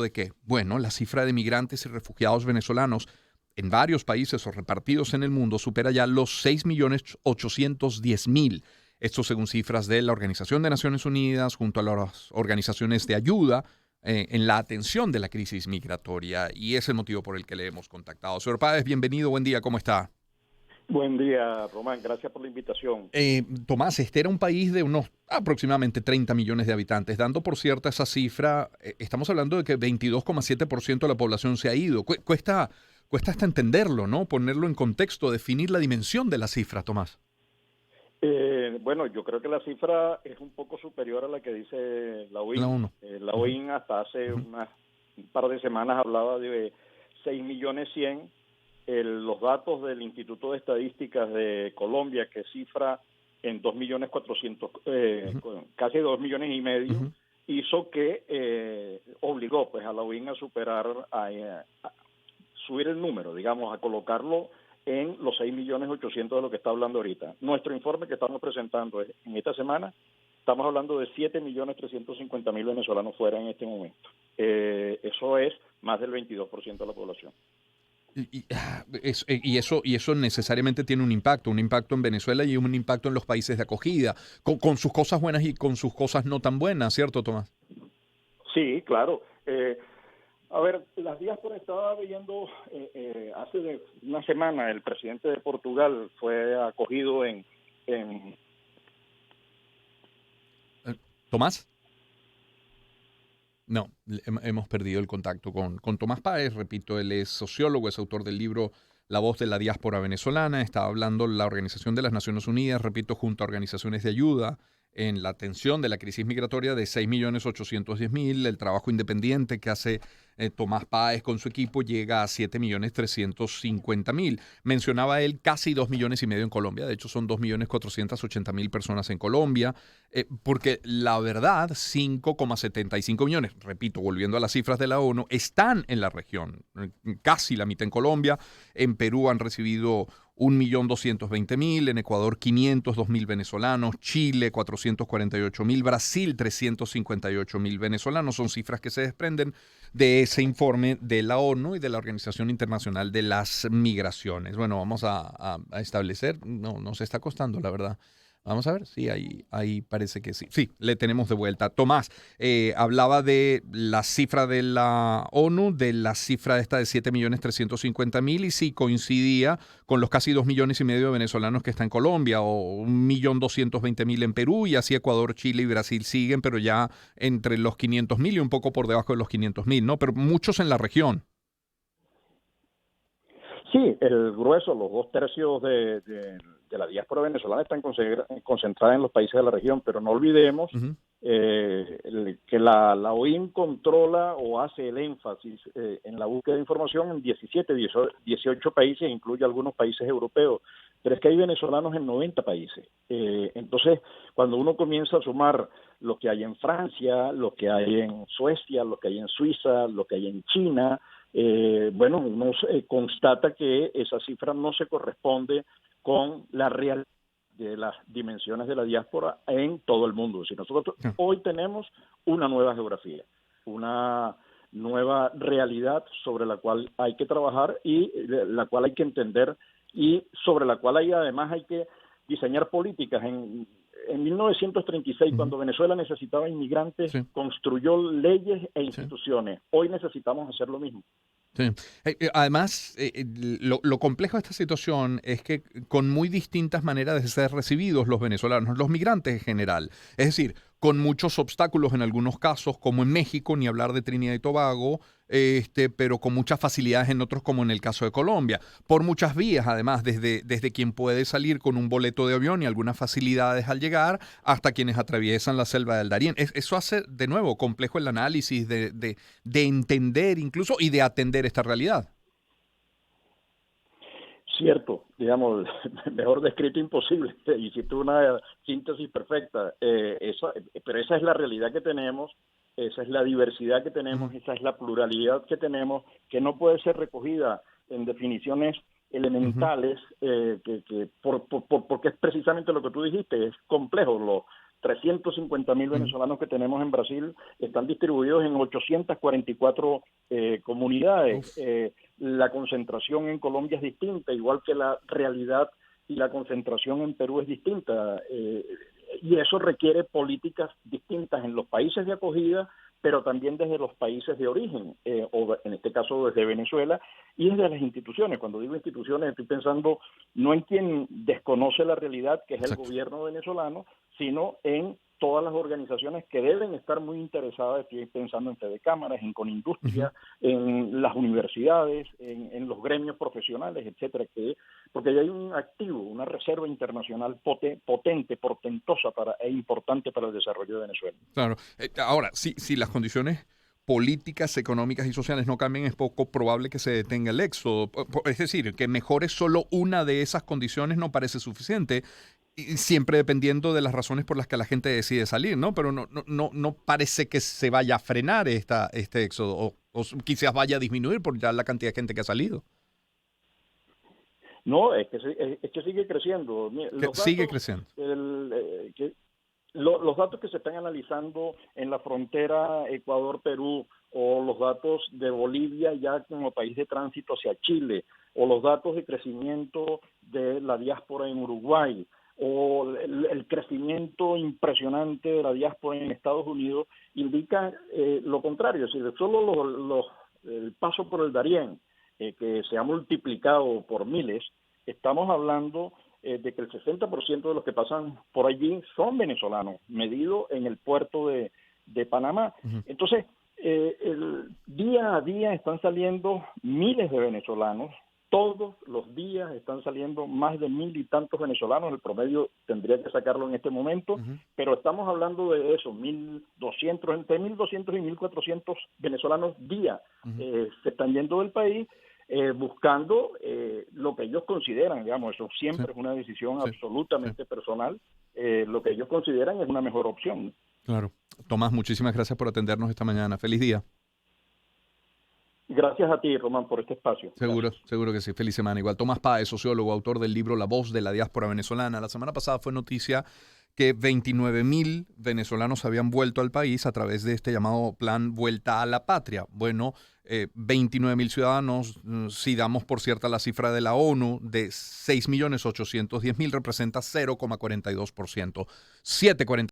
de que, bueno, la cifra de migrantes y refugiados venezolanos en varios países o repartidos en el mundo supera ya los 6.810.000. Esto según cifras de la Organización de Naciones Unidas junto a las organizaciones de ayuda en la atención de la crisis migratoria. Y es el motivo por el que le hemos contactado. Señor Páez, bienvenido, buen día, ¿cómo está? Buen día, Román. Gracias por la invitación. Tomás, este era un país de unos aproximadamente 30 millones de habitantes. Dando por cierta esa cifra, estamos hablando de que 22,7% de la población se ha ido. Cuesta hasta entenderlo, ¿no? Ponerlo en contexto, definir la dimensión de la cifra, Tomás. Bueno, yo creo que la cifra es un poco superior a la que dice la La OIN. uno. La Ujú, OIN hasta hace ujú, un par de semanas hablaba de 6.100.000. Los datos del Instituto de Estadísticas de Colombia, que cifra en 2.400.000, ujú, casi 2.500.000, ujú. hizo que obligó pues a la OIN a superar, a subir el número, digamos, a colocarlo en los 6.800.000 de lo que está hablando ahorita. Nuestro informe que estamos presentando en esta semana, estamos hablando de 7.350.000 venezolanos fuera en este momento. Eso es más del 22% de la población. Y eso necesariamente tiene un impacto en Venezuela y un impacto en los países de acogida, con sus cosas buenas y con sus cosas no tan buenas, ¿cierto, Tomás? Sí, claro. A ver, las diásporas estaba viendo hace una semana el presidente de Portugal fue acogido en Eh, ¿Tomás? No, hemos perdido el contacto con Tomás Páez. Repito, él es sociólogo, es autor del libro La voz de la diáspora venezolana. Estaba hablando la Organización de las Naciones Unidas, repito, junto a organizaciones de ayuda en la atención de la crisis migratoria de 6.810.000. El trabajo independiente que hace Tomás Páez con su equipo llega a 7.350.000. Mencionaba él casi 2,5 millones en Colombia. De hecho, son 2.480.000 personas en Colombia. Porque la verdad, 5,75 millones, repito, volviendo a las cifras de la ONU, están en la región. Casi la mitad en Colombia. En Perú han recibido 1.220.000, en Ecuador 502.000 venezolanos, Chile 448.000, Brasil 358.000 venezolanos. Son cifras que se desprenden de ese informe de la ONU y de la Organización Internacional de las Migraciones. Bueno, vamos a establecer, no nos está costando, la verdad. Vamos a ver, sí, ahí parece que sí. Sí, le tenemos de vuelta. Tomás, hablaba de la cifra de la ONU, de la cifra esta de 7.350.000 y sí coincidía con los casi 2,5 millones de venezolanos que está en Colombia o 1.220.000 en Perú y así Ecuador, Chile y Brasil siguen, pero ya entre los 500.000 y un poco por debajo de los 500.000, ¿no? Pero muchos en la región. Sí, el grueso, los 2/3 de la diáspora venezolana están concentradas en los países de la región, pero no olvidemos Ujú, que la OIM controla o hace el énfasis en la búsqueda de información en 18 países, incluye algunos países europeos, pero es que hay venezolanos en 90 países. Entonces, cuando uno comienza a sumar lo que hay en Francia, lo que hay en Suecia, lo que hay en Suiza, lo que hay en China, bueno, uno constata que esa cifra no se corresponde con la realidad de las dimensiones de la diáspora en todo el mundo. Si nosotros sí, hoy tenemos una nueva geografía, una nueva realidad sobre la cual hay que trabajar y la cual hay que entender y sobre la cual además hay que diseñar políticas. En 1936, ujú, cuando Venezuela necesitaba inmigrantes, sí. construyó leyes e Sí. instituciones. Hoy necesitamos hacer lo mismo. Sí. Además, lo complejo de esta situación es que con muy distintas maneras de ser recibidos los venezolanos, los migrantes en general, es decir, con muchos obstáculos en algunos casos, como en México, ni hablar de Trinidad y Tobago, pero con muchas facilidades en otros, como en el caso de Colombia, por muchas vías, además, desde quien puede salir con un boleto de avión y algunas facilidades al llegar, hasta quienes atraviesan la selva del Darién. Eso hace, de nuevo, complejo el análisis de entender incluso y de atender esta realidad. Cierto, digamos, mejor descrito imposible. Hiciste una síntesis perfecta. Pero esa es la realidad que tenemos, esa es la diversidad que Ujú, tenemos, esa es la pluralidad que tenemos, que no puede ser recogida en definiciones ujú, elementales, porque es precisamente lo que tú dijiste, es complejo. 350.000 venezolanos que tenemos en Brasil están distribuidos en 844 comunidades. La concentración en Colombia es distinta, igual que la realidad y la concentración en Perú es distinta. Y eso requiere políticas distintas en los países de acogida, pero también desde los países de origen, o en este caso desde Venezuela, y desde las instituciones. Cuando digo instituciones, estoy pensando no en quien desconoce la realidad, que es el gobierno venezolano, sino en todas las organizaciones que deben estar muy interesadas, estoy pensando en Fede Cámaras, en Conindustria, en las universidades, en los gremios profesionales, etcétera, porque ya hay un activo, una reserva internacional potente, portentosa e importante para el desarrollo de Venezuela. Claro. Ahora, si las condiciones políticas, económicas y sociales no cambian, es poco probable que se detenga el éxodo. Es decir, que mejore solo una de esas condiciones no parece suficiente, y siempre dependiendo de las razones por las que la gente decide salir, ¿no? Pero no parece que se vaya a frenar este éxodo, o quizás vaya a disminuir por ya la cantidad de gente que ha salido. No, es que sigue creciendo. Sigue creciendo. Los datos que se están analizando en la frontera Ecuador-Perú, o los datos de Bolivia ya como país de tránsito hacia Chile, o los datos de crecimiento de la diáspora en Uruguay, o el crecimiento impresionante de la diáspora en Estados Unidos, indica lo contrario. Es decir, solo el paso por el Darién, que se ha multiplicado por miles, estamos hablando de que el 60% de los que pasan por allí son venezolanos, medido en el puerto de Panamá. Entonces, día a día están saliendo miles de venezolanos, todos los días están saliendo más de 1,000 y tantos venezolanos, el promedio tendría que sacarlo en este momento, pero estamos hablando de eso, 1,200, entre 1,200 y 1,400 venezolanos día se están yendo del país, buscando lo que ellos consideran, digamos, eso siempre es una decisión absolutamente personal, lo que ellos consideran es una mejor opción. Claro. Tomás, muchísimas gracias por atendernos esta mañana. Feliz día. Gracias a ti, Román, por este espacio. Seguro que sí. Feliz semana. Igual Tomás Páez, sociólogo, autor del libro La voz de la diáspora venezolana. La semana pasada fue noticia que 29,000 venezolanos habían vuelto al país a través de este llamado plan Vuelta a la Patria. Bueno, 29,000 ciudadanos, si damos por cierta la cifra de la ONU, de 6,810,000 representa 0,42%. 7,40.